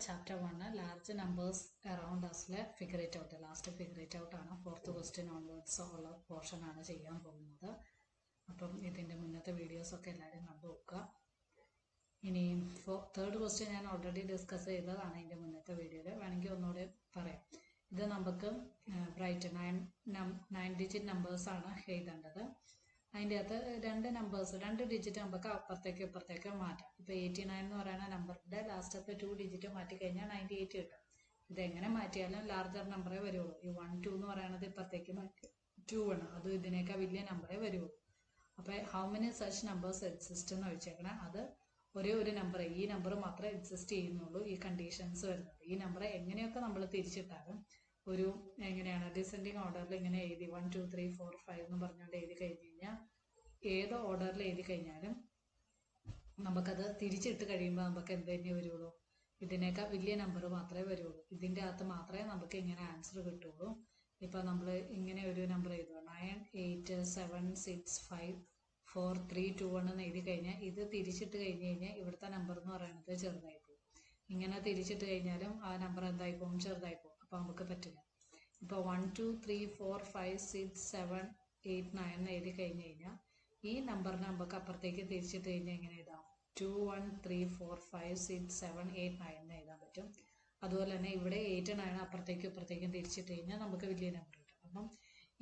chapter 1 large numbers around us figure it out. Last figure it out ആണ്. Fourth question onwards ഉള്ള portion ആണ് ചെയ്യാൻ പോകുന്നത്. അപ്പം ഇതിൻ്റെ മുന്നത്തെ വീഡിയോസ് ഒക്കെ എല്ലാവരും കണ്ടു നോക്കുക. ഇനി തേർഡ് ക്വസ്റ്റ്യൻ ഞാൻ ഓൾറെഡി ഡിസ്കസ് ചെയ്തതാണ് ഇതിൻ്റെ മുന്നത്തെ വീഡിയോയിൽ. വേണമെങ്കിൽ ഒന്നുകൂടെ പറയാം. ഇത് നമുക്ക് ബ്രൈറ്റ് 9 ഡിജിറ്റ് നമ്പേഴ്സാണ് എഴുതേണ്ടത്. അതിൻ്റെ അകത്ത് രണ്ട് ഡിജിറ്റ് നമുക്ക് അപ്പുറത്തേക്ക് ഇപ്പുറത്തേക്ക് മാറ്റാം. ഇപ്പോൾ 89 എന്ന് പറയുന്ന നമ്പറിൻ്റെ ലാസ്റ്റത്തെ 2 ഡിജിറ്റ് മാറ്റി കഴിഞ്ഞാൽ 98 കിട്ടും. ഇതെങ്ങനെ മാറ്റിയാലും ലാർജർ നമ്പറേ വരുള്ളൂ. ഈ 1 2 എന്ന് പറയുന്നത് ഇപ്പുറത്തേക്ക് മാറ്റി 2 ആണ്, അത് ഇതിനേക്കാൾ വലിയ നമ്പറേ വരുള്ളൂ. അപ്പോൾ how many such numbers exist എന്ന് ചോദിച്ചേക്കണം. അത് ഒരേ ഒരു നമ്പർ, ഈ നമ്പർ മാത്രമേ എക്സിസ്റ്റ് ചെയ്യുന്നുള്ളൂ. ഈ കണ്ടീഷൻസ് വരുന്നത് ഈ നമ്പർ എങ്ങനെയൊക്കെ നമ്മൾ തിരിച്ചിട്ടാലും ഒരു എങ്ങനെയാണ് ഡിസെൻഡിങ് ഓർഡറിൽ ഇങ്ങനെ എഴുതി 1 2 3 4 5 എന്ന് പറഞ്ഞുകൊണ്ട് എഴുതി കഴിഞ്ഞ് കഴിഞ്ഞാൽ ഏത് ഓർഡറിൽ എഴുതി കഴിഞ്ഞാലും നമുക്കത് തിരിച്ചിട്ട് കഴിയുമ്പോൾ നമുക്ക് എന്ത് തന്നെ വരുള്ളൂ, ഇതിനേക്കാൾ വലിയ നമ്പർ മാത്രമേ വരുള്ളൂ. ഇതിൻ്റെ അകത്ത് മാത്രമേ നമുക്ക് ഇങ്ങനെ ആൻസർ കിട്ടുള്ളൂ. ഇപ്പോൾ നമ്മൾ ഇങ്ങനെ ഒരു നമ്പർ എഴുതുക 9 8 7 6 5 4 3 2 1 എന്ന് എഴുതി കഴിഞ്ഞാൽ ഇത് തിരിച്ചിട്ട് കഴിഞ്ഞ് കഴിഞ്ഞാൽ ഇവിടുത്തെ നമ്പർ എന്ന് പറയുന്നത് ചെറുതായിപ്പോകും. ഇങ്ങനെ തിരിച്ചിട്ട് കഴിഞ്ഞാലും ആ നമ്പർ എന്തായിപ്പോകും, ചെറുതായിപ്പോകും. അപ്പോൾ നമുക്ക് പറ്റില്ല. ഇപ്പോൾ 1 2 3 4 5 6 7 8 9 എന്ന് എഴുതി കഴിഞ്ഞ് കഴിഞ്ഞാൽ ഈ നമ്പറിനെ നമുക്ക് അപ്പുറത്തേക്ക് തിരിച്ചിട്ട് കഴിഞ്ഞാൽ എങ്ങനെ എഴുതാം, 2 1 3 4 5 6 7 8 9 എന്ന് എഴുതാൻ പറ്റും. അതുപോലെ തന്നെ ഇവിടെ 8 9 അപ്പുറത്തേക്കും ഇപ്പുറത്തേക്കും തിരിച്ചിട്ട് കഴിഞ്ഞാൽ നമുക്ക് വലിയ നമ്പർ കിട്ടും. അപ്പം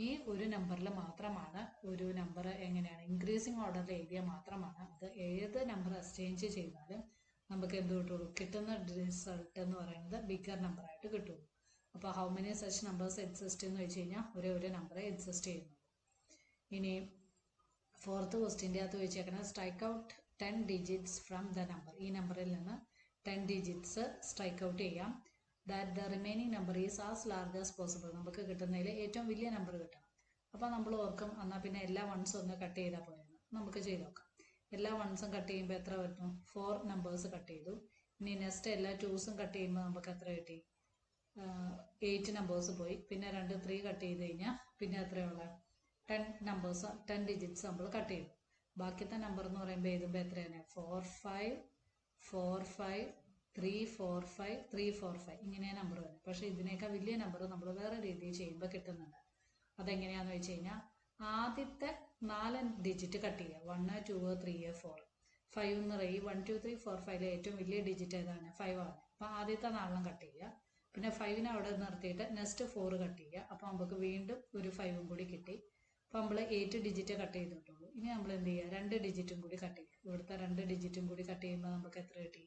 ഈ ഒരു നമ്പറിൽ മാത്രമാണ് ഒരു നമ്പർ എങ്ങനെയാണ് ഇൻക്രീസിങ് ഓർഡറിൽ എഴുതിയാൽ മാത്രമാണ് അത് ഏത് നമ്പർ എക്സ്ചേഞ്ച് ചെയ്താലും നമുക്ക് എന്ത് കിട്ടുള്ളൂ, കിട്ടുന്ന റിസൾട്ട് എന്ന് പറയുന്നത് ബിഗർ നമ്പറായിട്ട് കിട്ടുള്ളൂ. അപ്പോൾ how many such numbers exist എന്ന് വെച്ച് കഴിഞ്ഞാൽ ഒരു നമ്പറേ എക്സിസ്റ്റ് ചെയ്യുന്നുള്ളൂ. ഇനി ഫോർത്ത് ക്വസ്റ്റ്യൻ്റെ അകത്ത് വെച്ചേക്കണം strike out 10 digits from the number. ഈ നമ്പറിൽ നിന്ന് 10 ഡിജിറ്റ്സ് സ്ട്രൈക്ക് ഔട്ട് ചെയ്യാം. That the remaining number is as large as possible. നമുക്ക് കിട്ടുന്നതിൽ ഏറ്റവും വലിയ നമ്പർ കിട്ടണം. അപ്പോൾ നമ്മൾ ഓർക്കും എന്നാൽ പിന്നെ എല്ലാ വൺസും ഒന്ന് കട്ട് ചെയ്താൽ പോലെയാണ്. നമുക്ക് ചെയ്ത് നോക്കാം. എല്ലാ വൺസും കട്ട് ചെയ്യുമ്പോൾ എത്ര പറ്റും, 4 നമ്പേഴ്സ് കട്ട് ചെയ്തു. ഇനി നെക്സ്റ്റ് എല്ലാ 2സും കട്ട് ചെയ്യുമ്പോൾ നമുക്ക് എത്ര കിട്ടി, 8 നമ്പേഴ്സ് പോയി. പിന്നെ 2 3 കട്ട് ചെയ്ത് കഴിഞ്ഞാൽ പിന്നെ എത്രയുള്ള 10 നമ്പേഴ്സ് 10 ഡിജിറ്റ്സ് നമ്മൾ കട്ട് ചെയ്തു. ബാക്കിയത്തെ നമ്പർ എന്ന് പറയുമ്പോൾ എഴുതുമ്പോൾ എത്രയാണ് 4 5 4 5 3 4 5 3 4 5 ഇങ്ങനെയാണ് നമ്പർ വരുന്നത്. പക്ഷേ ഇതിനേക്കാൾ വലിയ നമ്പർ നമ്മൾ വേറെ രീതിയിൽ ചെയ്യുമ്പോൾ കിട്ടുന്നുണ്ട്. അതെങ്ങനെയാണെന്ന് വെച്ച് കഴിഞ്ഞാൽ ആദ്യത്തെ 4 ഡിജിറ്റ് കട്ട് ചെയ്യുക. 1 2 3 4 5 എന്ന് പറയും. 1 2 3 4 5 ഏറ്റവും വലിയ ഡിജിറ്റ് ഏതാണ്, 5 ആണ്. അപ്പോൾ ആദ്യത്തെ 4 കട്ട് ചെയ്യുക. പിന്നെ 5നെ അവിടെ നിർത്തിയിട്ട് നെക്സ്റ്റ് 4 കട്ട് ചെയ്യുക. അപ്പോൾ നമുക്ക് വീണ്ടും ഒരു 5ഉം കൂടി കിട്ടി. അപ്പോൾ നമ്മൾ 8 ഡിജിറ്റ് കട്ട് ചെയ്തിട്ടുള്ളൂ. ഇനി നമ്മൾ എന്ത് ചെയ്യുക, 2 ഡിജിറ്റും കൂടി കട്ട് ചെയ്യുക. ഇവിടുത്തെ 2 ഡിജിറ്റും കൂടി കട്ട് ചെയ്യുമ്പോൾ നമുക്ക് എത്ര കിട്ടി,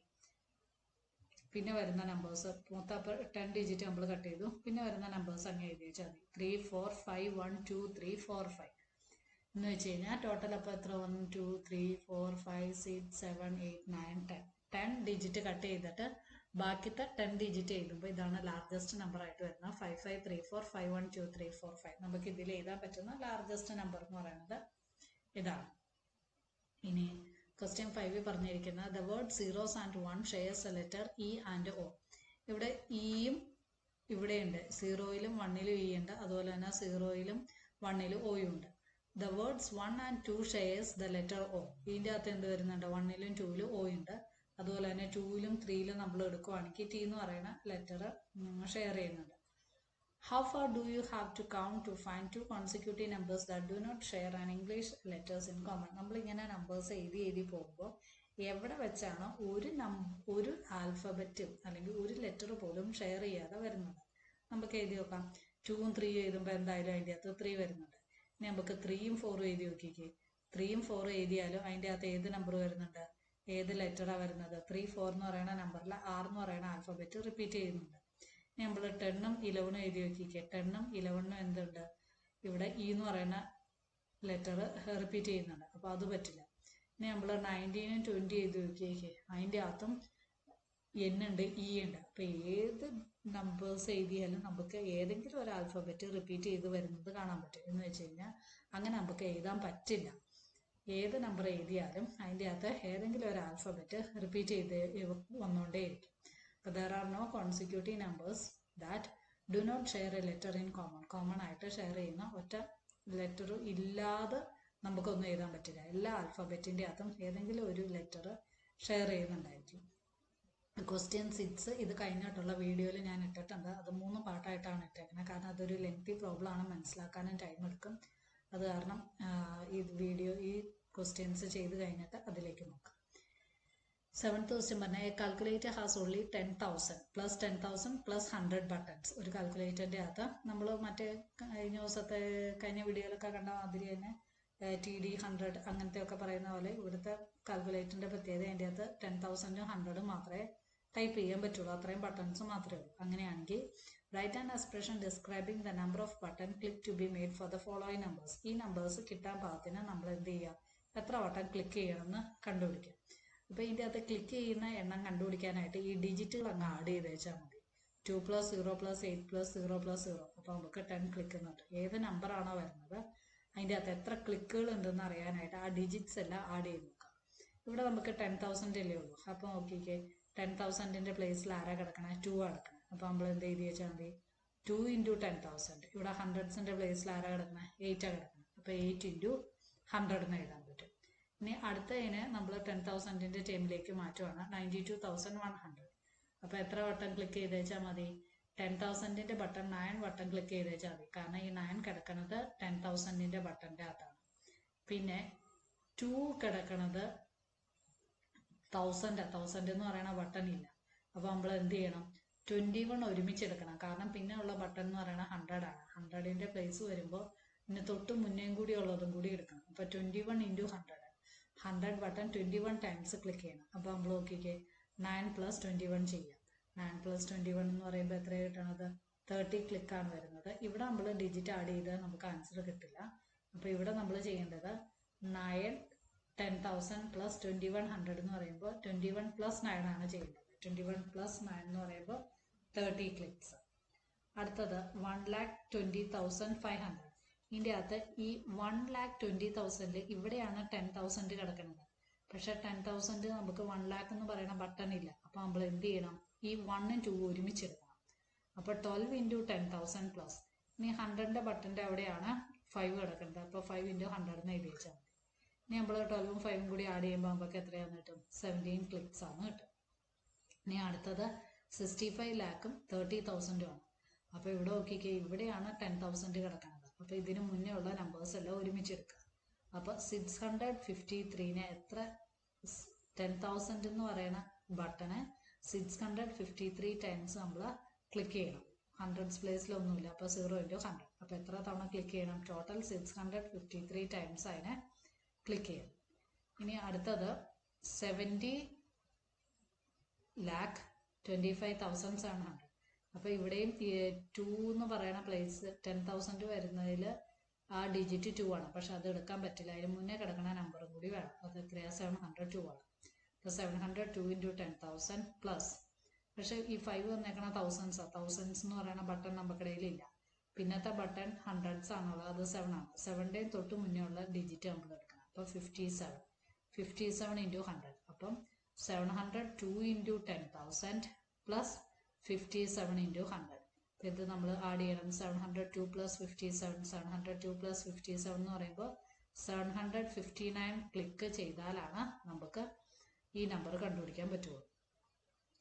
പിന്നെ വരുന്ന നമ്പേഴ്സ് മൊത്തം 10 ഡിജിറ്റ് നമ്മൾ കട്ട് ചെയ്തു. പിന്നെ വരുന്ന നമ്പേഴ്സ് അങ്ങ് എഴുതി വെച്ചാൽ മതി. 3 4 5 1 2 3 4 5 എന്ന് വെച്ച് കഴിഞ്ഞാൽ ടോട്ടൽ അപ്പോൾ എത്ര 1 2 3 4 5 6 7 8 9 10 ഡിജിറ്റ് കട്ട് ചെയ്തിട്ട് ബാക്കിത്തെ 10 ഡിജിറ്റ് എഴുതുമ്പോൾ ഇതാണ് ലാർജസ്റ്റ് നമ്പർ ആയിട്ട് വരുന്നത്. 5 5 3 4 5 1 2 3 4 5 നമുക്ക് ഇതിൽ എഴുതാൻ പറ്റുന്ന ലാർജസ്റ്റ് നമ്പർ എന്ന് പറയുന്നത് ഇതാണ്. ഇനി ക്വസ്റ്റ്യൻ 5 പറഞ്ഞിരിക്കുന്നത് the word zeros and 1 shares A letter E and O. ഇവിടെ ഇയും ഇവിടെയുണ്ട്, 0യിലും 1ലും ഇ ഉണ്ട്, അതുപോലെ തന്നെ 0യിലും 1ലും ഒയും ഉണ്ട്. The words 1 and 2 shares the letter O. ഇതിൻ്റെ അകത്ത് എന്ത് വരുന്നുണ്ട്, 1ലും 2ലും ഒ ഉണ്ട്. അതുപോലെ തന്നെ 2ലും 3ലും നമ്മൾ എടുക്കുവാണെങ്കിൽ ടി എന്ന് പറയുന്ന ലെറ്റർ ഷെയർ ചെയ്യുന്നുണ്ട്. How far do you have to count to find 2 consecutive numbers that do not share an English letters in common? നമ്മളിങ്ങനെ നമ്പേഴ്സ് എഴുതി പോകുമ്പോൾ എവിടെ വെച്ചാണോ ഒരു ആൽഫബറ്റും അല്ലെങ്കിൽ ഒരു ലെറ്റർ പോലും ഷെയർ ചെയ്യാതെ വരുന്നത്. നമുക്ക് എഴുതി നോക്കാം. 2ഉം 3ഉം എഴുതുമ്പോൾ എന്തായാലും അതിൻ്റെ അകത്ത് 3 വരുന്നുണ്ട്. ഇനി നമുക്ക് 3ഉം 4ഉം എഴുതി നോക്കിക്കേ. 3ഉം 4ഉം എഴുതിയാലും അതിൻ്റെ അകത്ത് ഏത് നമ്പർ വരുന്നുണ്ട്, ഏത് ലെറ്ററാണ് വരുന്നത്, 3 4 എന്ന് പറയുന്ന നമ്പറിൽ ആർ എന്ന് പറയുന്ന ആൽഫബറ്റ് റിപ്പീറ്റ് ചെയ്യുന്നുണ്ട്. നമ്മൾ 10ഉം 11ഉം എഴുതി നോക്കിക്കുക. 10ഉം 11ഉം എന്തുണ്ട്, ഇവിടെ ഇ എന്ന് പറയുന്ന ലെറ്റർ റിപ്പീറ്റ് ചെയ്യുന്നുണ്ട്. അപ്പോൾ അത് പറ്റില്ല. ഇനി നമ്മൾ 19ഉം 20 എഴുതി നോക്കിയേക്ക്. അതിൻ്റെ അകത്തും എൻ ഉണ്ട്, ഇ ഉണ്ട്. അപ്പോൾ ഏത് നമ്പേഴ്സ് എഴുതിയാലും നമുക്ക് ഏതെങ്കിലും ഒരു ആൽഫബറ്റ് റിപ്പീറ്റ് ചെയ്ത് വരുന്നത് കാണാൻ പറ്റും. എന്ന് വെച്ച് കഴിഞ്ഞാൽ അങ്ങനെ നമുക്ക് എഴുതാൻ പറ്റില്ല. ഏത് നമ്പർ എഴുതിയാലും അതിൻ്റെ അകത്ത് ഏതെങ്കിലും ഒരു ആൽഫബറ്റ് റിപ്പീറ്റ് ചെയ്ത് വന്നുകൊണ്ടേയിരിക്കും. അപ്പോൾ there are no consecutive numbers that do not share a letter in common. Common ആയിട്ട് ഷെയർ ചെയ്യുന്ന ഒറ്റ ലെറ്റർ ഇല്ലാതെ നമുക്കൊന്നും എഴുതാൻ പറ്റില്ല. എല്ലാ ആൽഫബറ്റിൻ്റെ അകത്തും ഏതെങ്കിലും ഒരു ലെറ്റർ ഷെയർ ചെയ്യുന്നുണ്ടായിരിക്കും. ക്വസ്റ്റ്യൻ 6 ഇത് കഴിഞ്ഞിട്ടുള്ള വീഡിയോയിൽ ഞാൻ ഇട്ടിട്ടുണ്ട്. അത് 3 പാർട്ടായിട്ടാണ് ഇട്ടേക്കുന്നത്. കാരണം അതൊരു ലെങ്തി പ്രോബ്ലം ആണ്, മനസ്സിലാക്കാനും ടൈം എടുക്കും. അത് കാരണം ഈ ക്വസ്റ്റ്യൻസ് ചെയ്ത് കഴിഞ്ഞിട്ട് അതിലേക്ക് നോക്കാം. 7th ക്വസ്റ്റ്യൻ പറഞ്ഞാൽ A calculator has only 10,000 plus 10,000 plus 100 buttons. ഒരു കാൽക്കുലേറ്ററിൻ്റെ അകത്ത് നമ്മൾ മറ്റേ കഴിഞ്ഞ വീഡിയോയിലൊക്കെ കണ്ട മാതിരി തന്നെ TD 100 അങ്ങനത്തെ ഒക്കെ പറയുന്ന പോലെ ഇവിടുത്തെ കാൽക്കുലേറ്ററിൻ്റെ പ്രത്യേകത അതിൻ്റെ അകത്ത് 10,000 100 മാത്രമേ ടൈപ്പ് ചെയ്യാൻ പറ്റുള്ളൂ, അത്രയും ബട്ടൺസ് മാത്രമേ ഉള്ളൂ. അങ്ങനെയാണെങ്കിൽ write an expression describing the number of button click to be made for the following numbers. ഈ നമ്പേഴ്സ് കിട്ടാൻ പാകത്തിന് നമ്മൾ എന്ത് ചെയ്യുക, എത്ര ബട്ടൺ ക്ലിക്ക് ചെയ്യണമെന്ന് കണ്ടുപിടിക്കാം. അപ്പോൾ ഇതിൻ്റെ അകത്ത് ക്ലിക്ക് ചെയ്യുന്ന എണ്ണം കണ്ടുപിടിക്കാനായിട്ട് ഈ ഡിജിറ്റുകൾ അങ്ങ് ആഡ് ചെയ്ത് വെച്ചാൽ മതി. 2 + 0 + 8 + 0 + 0. അപ്പോൾ നമുക്ക് 10 ക്ലിക്ക് എന്നുണ്ട്. ഏത് നമ്പറാണോ വരുന്നത് അതിൻ്റെ അകത്ത് എത്ര ക്ലിക്കുകൾ ഉണ്ടെന്ന് അറിയാനായിട്ട് ആ ഡിജിറ്റ്സ് എല്ലാം ആഡ് ചെയ്ത് നോക്കാം. ഇവിടെ നമുക്ക് 10,000 അല്ലേ ഉള്ളൂ. അപ്പോൾ നോക്കിക്കേ, 10,000ൻ്റെ പ്ലേസിൽ ആരാ കിടക്കണേ, 2 കിടക്കണം. അപ്പോൾ നമ്മൾ എന്ത് ചെയ്ത് വെച്ചാൽ മതി, 2 × 10,000. ഇവിടെ ഹൺഡ്രഡ്സിൻ്റെ പ്ലേസിൽ ആരാ കിടക്കണേ, 8 കിടക്കണം. അപ്പോൾ 8 × 100 എന്ന് എഴുതാൻ പറ്റും. ഇനി അടുത്തതിന് നമ്മൾ 10,000ൻ്റെ ടൈമിലേക്ക് മാറ്റുവാണ്, 92,100. അപ്പോൾ എത്ര വട്ടം ക്ലിക്ക് ചെയ്ത് വെച്ചാൽ മതി, 10,000ൻ്റെ ബട്ടൺ 9 വട്ടം ക്ലിക്ക് ചെയ്ത് വെച്ചാൽ മതി. കാരണം ഈ 9 കിടക്കുന്നത് 10,000ൻ്റെ ബട്ടൻ്റെ അകത്താണ്. പിന്നെ 2 കിടക്കണത് 1000 എന്ന് പറയുന്ന ബട്ടൺ ഇല്ല. അപ്പോൾ നമ്മൾ എന്ത് ചെയ്യണം, 21 ഒരുമിച്ചെടുക്കണം. കാരണം പിന്നെ ഉള്ള ബട്ടൺ എന്ന് പറയുന്നത് 100 ആണ്. 100ൻ്റെ പ്ലേസ് വരുമ്പോൾ പിന്നെ തൊട്ട് മുന്നേയും കൂടി ഉള്ളതും കൂടി എടുക്കണം. അപ്പോൾ 21 × 100 ബട്ടൺ 21 ടൈംസ് ക്ലിക്ക് ചെയ്യണം. അപ്പോൾ നമ്മൾ നോക്കിക്കേ, 9 + 21 ചെയ്യാം. 9 + 21 എന്ന് പറയുമ്പോൾ എത്രയാണ് കിട്ടണത്, 30 ക്ലിക്കാണ് വരുന്നത്. ഇവിടെ നമ്മൾ ഡിജിറ്റ് ആഡ് ചെയ്താൽ നമുക്ക് ആൻസർ കിട്ടില്ല. അപ്പോൾ ഇവിടെ നമ്മൾ ചെയ്യേണ്ടത് 9 10,000 + 2100 എന്ന് പറയുമ്പോൾ 21 + 9 ആണ് ചെയ്യേണ്ടത്. 21 + 9 എന്ന് പറയുമ്പോൾ 30 ക്ലിക്സ്. അടുത്തത് 1,20,500. ഇതിൻ്റെ അകത്ത് ഈ 1,20,000 ഇവിടെയാണ് 10,000 കിടക്കുന്നത്. പക്ഷെ 10,000 നമുക്ക് 1,00,000 എന്ന് പറയുന്ന ബട്ടൺ ഇല്ല. അപ്പോൾ നമ്മൾ എന്ത് ചെയ്യണം, ഈ 1 ഉം 2 ഒരുമിച്ചെടുക്കണം. അപ്പോൾ 12 × 10,000 പ്ലസ് ഇനി 100ൻ്റെ ബട്ടൻ്റെ അവിടെയാണ് 5 കിടക്കുന്നത്. അപ്പോൾ 5 × 100 എന്ന് എഴുതി വെച്ചാൽ മതി. ഇനി നമ്മൾ 12 ഉം 5 ഉം കൂടി ആഡ് ചെയ്യുമ്പോൾ നമുക്ക് എത്രയാണെന്ന് കിട്ടും, 17 ക്ലിക്സ് ആണ് കിട്ടും. ഇനി അടുത്തത് 65 lakhും 30,000 ആണ്. അപ്പോൾ ഇവിടെ നോക്കിക്കേ, ഇവിടെയാണ് 10,000 കിടക്കുന്നത്. അപ്പോൾ ഇതിന് മുന്നേ ഉള്ള നമ്പേഴ്സ് എല്ലാം ഒരുമിച്ചെടുക്കുക. അപ്പോൾ 653നെ എത്ര, 10,000 എന്ന് പറയുന്ന ബട്ടണ് 653 ടൈംസ് നമ്മൾ ക്ലിക്ക് ചെയ്യണം. ഹൺഡ്രഡ്സ് പ്ലേസിലൊന്നുമില്ല. അപ്പോൾ 0 × 100. അപ്പോൾ എത്ര തവണ ക്ലിക്ക് ചെയ്യണം, ടോട്ടൽ 653 ടൈംസ് അതിനെ ക്ലിക്ക് ചെയ്യണം. ഇനി അടുത്തത് 70,25,700. അപ്പോൾ ഇവിടെയും 2 എന്ന് പറയുന്ന പ്ലേസ് 10,000 വരുന്നതിൽ ആ ഡിജിറ്റ് 2 ആണ്. പക്ഷെ അത് എടുക്കാൻ പറ്റില്ല, അതിന് മുന്നേ കിടക്കുന്ന നമ്പറും കൂടി വേണം. അത് എത്രയാണ്, 702 ആണ്. അപ്പോൾ 702 × 10,000 പ്ലസ്, പക്ഷേ ഈ 5 വന്നേക്കണ തൗസൻഡ്സ് എന്ന് പറയുന്ന ബട്ടൺ നമുക്കിടയിലില്ല. പിന്നത്തെ ബട്ടൺ ഹൺഡ്രഡ്സ് ആണുള്ളത്, അത് 7 ആണ്. 7ൻ്റെയും തൊട്ട് മുന്നേ ഉള്ള ഡിജിറ്റ് നമ്മൾ എടുക്കണം. അപ്പോൾ 57 × 100. അപ്പം 702 × 10,000 പ്ലസ് 57 × 100. അപ്പോൾ ഇത് നമ്മൾ ആഡ് ചെയ്യണം. 702 + 57 702 + 57 എന്ന് പറയുമ്പോൾ 759 ക്ലിക്ക് ചെയ്താലാണ് നമുക്ക് ഈ നമ്പർ കണ്ടുപിടിക്കാൻ പറ്റുള്ളൂ.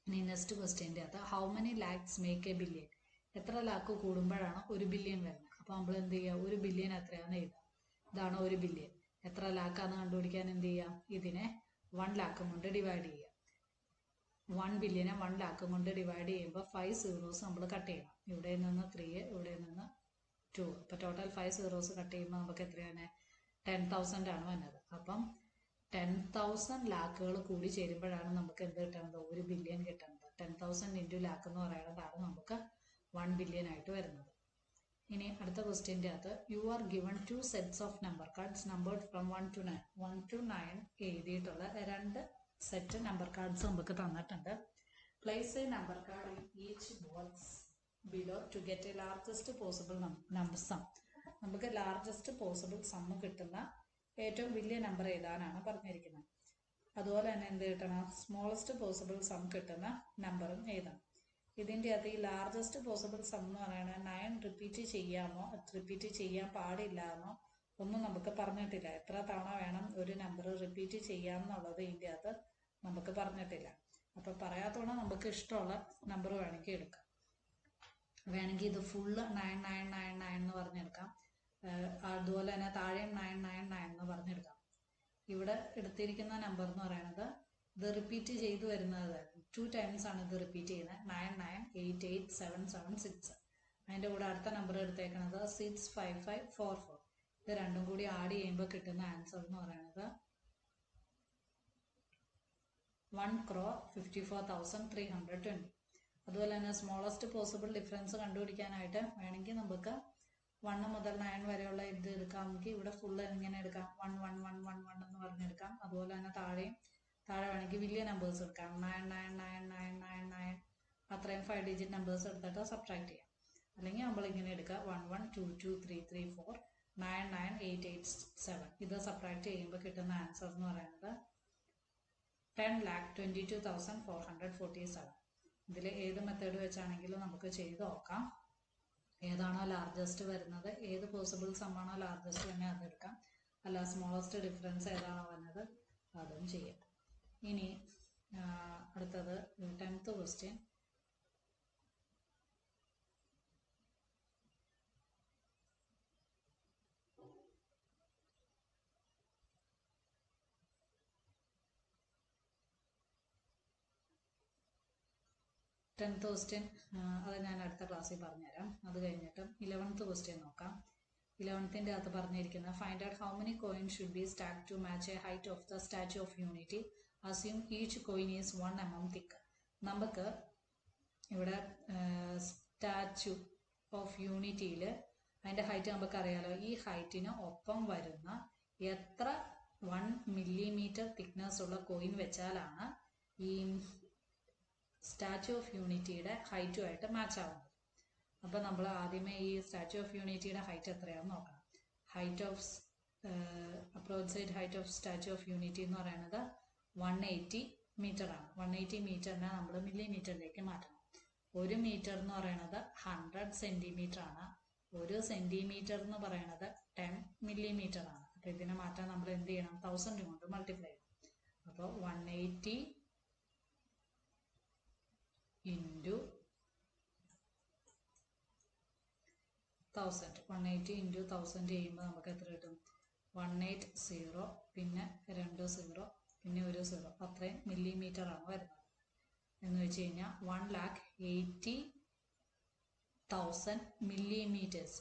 ഇനി നെക്സ്റ്റ് ക്വസ്റ്റ്യൻ്റെ അകത്ത് how many lakhs make A billion. എത്ര ലാക്ക് കൂടുമ്പോഴാണ് 1 ബില്യൺ വരുന്നത്. അപ്പോൾ നമ്മൾ എന്ത് ചെയ്യുക, 1 ബില്യൺ എത്രയാണെന്ന് എഴുതാം. ഇതാണ് 1 ബില്യൺ. എത്ര ലാക്കാന്ന് കണ്ടുപിടിക്കാൻ എന്ത് ചെയ്യാം, ഇതിനെ 1 ലാക്ക് കൊണ്ട് ഡിവൈഡ് ചെയ്യുക. 1 ബില്യനെ 1 ലാക്ക് കൊണ്ട് ഡിവൈഡ് ചെയ്യുമ്പോൾ 5 zeros നമ്മൾ കട്ട് ചെയ്യണം. ഇവിടെ നിന്ന് 3, ഇവിടെ നിന്ന് 2. അപ്പോൾ ടോട്ടൽ 5 zeros കട്ട് ചെയ്യുമ്പോൾ നമുക്ക് എത്രയാണ്, 10,000 ആണ് വന്നത്. അപ്പം 10,000 ലാക്കുകൾ കൂടി ചേരുമ്പോഴാണ് നമുക്ക് എന്ത് കിട്ടുന്നത്, 1 ബില്യൺ കിട്ടുന്നത്. 10,000 × ലാക്ക് എന്ന് പറയുന്നതാണ് നമുക്ക് 1 ബില്യൺ ആയിട്ട് വരുന്നത്. ഇനി അടുത്ത ക്വസ്റ്റ്യൻ്റെ അകത്ത് you are given 2 sets of number cards numbered from 1 to 9. 1 to 9 എഴുതിയിട്ടുള്ള 2 സെറ്റ് നമ്പർ കാർഡ്സ് നമുക്ക് തന്നിട്ടുണ്ട്. Place a number card in each box below to get a largest possible number sum. നമുക്ക് ലാർജസ്റ്റ് പോസിബിൾ സം കിട്ടുന്ന ഏറ്റവും വലിയ number ഏതാനാണ് പറഞ്ഞിരിക്കുന്നത്. അതുപോലെ തന്നെ എന്ത് കിട്ടണം, സ്മോളസ്റ്റ് പോസിബിൾ സം കിട്ടുന്ന നമ്പറും എഴുതണം. ഇതിൻ്റെ അകത്ത് ഈ ലാർജസ്റ്റ് പോസിബിൾ സം എന്ന് പറയുന്നത് 9 റിപ്പീറ്റ് ചെയ്യാമോ റിപ്പീറ്റ് ചെയ്യാൻ പാടില്ല എന്നോ ഒന്നും നമുക്ക് പറഞ്ഞിട്ടില്ല. എത്ര തവണ വേണം ഒരു നമ്പർ റിപ്പീറ്റ് ചെയ്യാമെന്നുള്ളത് ഇതിൻ്റെ അകത്ത് നമുക്ക് പറഞ്ഞിട്ടില്ല. അപ്പോൾ പറയാത്തോളം നമുക്ക് ഇഷ്ടമുള്ള നമ്പർ വേണമെങ്കിൽ എടുക്കാം. വേണമെങ്കിൽ ഇത് ഫുള്ള് 9999 എന്ന് പറഞ്ഞെടുക്കാം. അതുപോലെ തന്നെ താഴെയും 999 എന്ന് പറഞ്ഞെടുക്കാം. ഇവിടെ എടുത്തിരിക്കുന്ന നമ്പർ എന്ന് പറയുന്നത് ഇത് റിപ്പീറ്റ് ചെയ്തു വരുന്നത് 2 ടൈംസ് ആണ് ഇത് റിപ്പീറ്റ് ചെയ്യുന്നത്. 99887776. അതിൻ്റെ കൂടെ അടുത്ത നമ്പർ എടുത്തേക്കുന്നത് 65544. ഇത് രണ്ടും കൂടി ആഡ് ചെയ്യുമ്പോൾ കിട്ടുന്ന ആൻസർ എന്ന് പറയുന്നത് 1,54,320. അതുപോലെ തന്നെ സ്മോളസ്റ്റ് പോസിബിൾ ഡിഫറൻസ് കണ്ടുപിടിക്കാനായിട്ട് വേണമെങ്കിൽ നമുക്ക് 1 മുതൽ 9 വരെയുള്ള ഇത് എടുക്കാമെങ്കിൽ ഇവിടെ ഫുള്ള് ഇങ്ങനെ എടുക്കാം. 11111 എന്ന് പറഞ്ഞെടുക്കാം. അതുപോലെ തന്നെ താഴെ വേണമെങ്കിൽ വലിയ നമ്പേഴ്സ് എടുക്കാം. 999999 അത്രയും 5 ഡിജിറ്റ് നമ്പേഴ്സ് എടുത്തിട്ട് സബ്ട്രാക്ട് ചെയ്യാം. അല്ലെങ്കിൽ നമ്മൾ ഇങ്ങനെ എടുക്കുക 112233 99887. ഇത് സബ്ട്രാക്ട് ചെയ്യുമ്പോൾ കിട്ടുന്ന ആൻസർ എന്ന് പറയുന്നത് 10,22,447. ഇതിൽ ഏത് മെത്തേഡ് വെച്ചാണെങ്കിലും നമുക്ക് ചെയ്ത് നോക്കാം. ഏതാണോ ലാർജസ്റ്റ് വരുന്നത്, ഏത് പോസിബിൾ സമ്മാണോ ലാർജസ്റ്റ് തന്നെ അതെടുക്കാം. അല്ല സ്മോളസ്റ്റ് ഡിഫറൻസ് ഏതാണോ വന്നത് അതും ചെയ്യാം. ഇനി അടുത്തത് 10th ക്വസ്റ്റ്യൻ. ടെൻത്ത് ക്വസ്റ്റ്യൻ അത് ഞാൻ അടുത്ത ക്ലാസ്സിൽ പറഞ്ഞുതരാം. അത് കഴിഞ്ഞിട്ട് 11th ക്വസ്റ്റ്യൻ നോക്കാം. 11th അകത്ത് പറഞ്ഞിരിക്കുന്ന find out how many coin should be stack to match a height of the statue of unity assume each coin is 1 mm thick. നമുക്ക് ഇവിടെ സ്റ്റാച്യു ഓഫ് യൂണിറ്റിയിൽ അതിൻ്റെ ഹൈറ്റ് നമുക്കറിയാലോ. ഈ ഹൈറ്റിന് ഒപ്പം വരുന്ന എത്ര 1 millimeter തിക്നെസ് ഉള്ള കോയിൻ വെച്ചാലാണ് ഈ സ്റ്റാച്യു ഓഫ് യൂണിറ്റിയുടെ ഹൈറ്റുമായിട്ട് മാച്ച് ആവുന്നത്. അപ്പോൾ നമ്മൾ ആദ്യമേ ഈ സ്റ്റാച്യു ഓഫ് യൂണിറ്റിയുടെ ഹൈറ്റ് എത്രയാണെന്ന് നോക്കണം. Height of approximate height of statue of unity എന്ന് പറയുന്നത് 180 മീറ്റർ ആണ്. 180 മീറ്ററിനെ നമ്മൾ മില്ലിമീറ്ററിലേക്ക് മാറ്റണം. 1 മീറ്റർ എന്ന് പറയുന്നത് 100 സെൻറ്റിമീറ്റർ ആണ്. 1 സെൻറ്റിമീറ്റർ എന്ന് പറയുന്നത് 10 millimeter ആണ്. അപ്പോൾ ഇതിനെ മാറ്റാൻ നമ്മൾ എന്ത് ചെയ്യണം? 1000 കൊണ്ട് മൾട്ടിപ്ലൈ ചെയ്യണം. അപ്പോൾ 180 into 1000. 180 into 1000 ചെയ്യുമ്പോൾ നമുക്ക് എത്ര കിട്ടും? 180 പിന്നെ 2 0 പിന്നെ 1 0. അത്രയും മില്ലിമീറ്റർ ആണ് വരുന്നത്. എന്ന് വെച്ച് കഴിഞ്ഞാൽ 1,80,000 millimeters.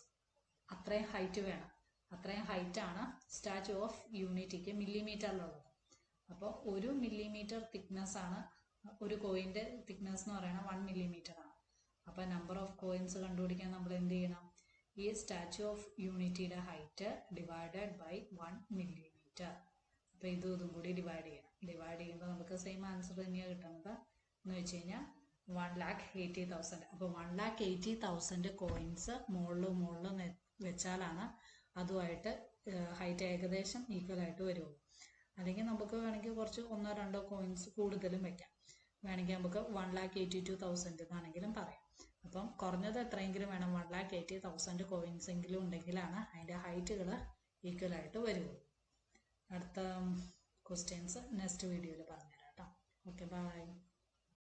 അത്രയും ഹൈറ്റ് വേണം. അത്രയും ഹൈറ്റാണ് സ്റ്റാച്യു ഓഫ് യൂണിറ്റിക്ക് മില്ലിമീറ്ററിലുള്ളത്. അപ്പോൾ 1 millimeter തിക്നെസ് ആണ് ഒരു കോയിൻ്റെ തിക്നെസ് എന്ന് പറയുന്നത് 1 millimeter ആണ്. അപ്പോൾ നമ്പർ ഓഫ് കോയിൻസ് കണ്ടുപിടിക്കാൻ നമ്മൾ എന്ത് ചെയ്യണം? ഈ സ്റ്റാച്യു ഓഫ് യൂണിറ്റിയുടെ ഹൈറ്റ് ഡിവൈഡഡ് ബൈ 1 millimeter. അപ്പോൾ ഇതും കൂടി ഡിവൈഡ് ചെയ്യണം. ഡിവൈഡ് ചെയ്യുമ്പോൾ നമുക്ക് സെയിം ആൻസർ തന്നെയാണ് കിട്ടുന്നത്. എന്ന് വെച്ച് കഴിഞ്ഞാൽ 1,80,000. അപ്പോൾ 1,80,000 കോയിൻസ് മുകളിൽ വെച്ചാലാണ് അതുമായിട്ട് ഹൈറ്റ് ഏകദേശം ഈക്വൽ ആയിട്ട് വരുള്ളൂ. അല്ലെങ്കിൽ നമുക്ക് വേണമെങ്കിൽ കുറച്ച് 1-2 കോയിൻസ് കൂടുതലും വെക്കാം. വേണമെങ്കിൽ നമുക്ക് 1,82,000 എന്നാണെങ്കിലും പറയാം. അപ്പം കുറഞ്ഞത് എത്രയെങ്കിലും വേണം? 1,80,000 കോയിൻസ് എങ്കിലും ഉണ്ടെങ്കിലാണ് അതിൻ്റെ ഹൈറ്റുകൾ ഈക്വൽ ആയിട്ട് വരുള്ളൂ. അടുത്ത ക്വസ്റ്റ്യൻസ് നെക്സ്റ്റ് വീഡിയോയിൽ പറഞ്ഞുതരാം കേട്ടോ. Okay, by.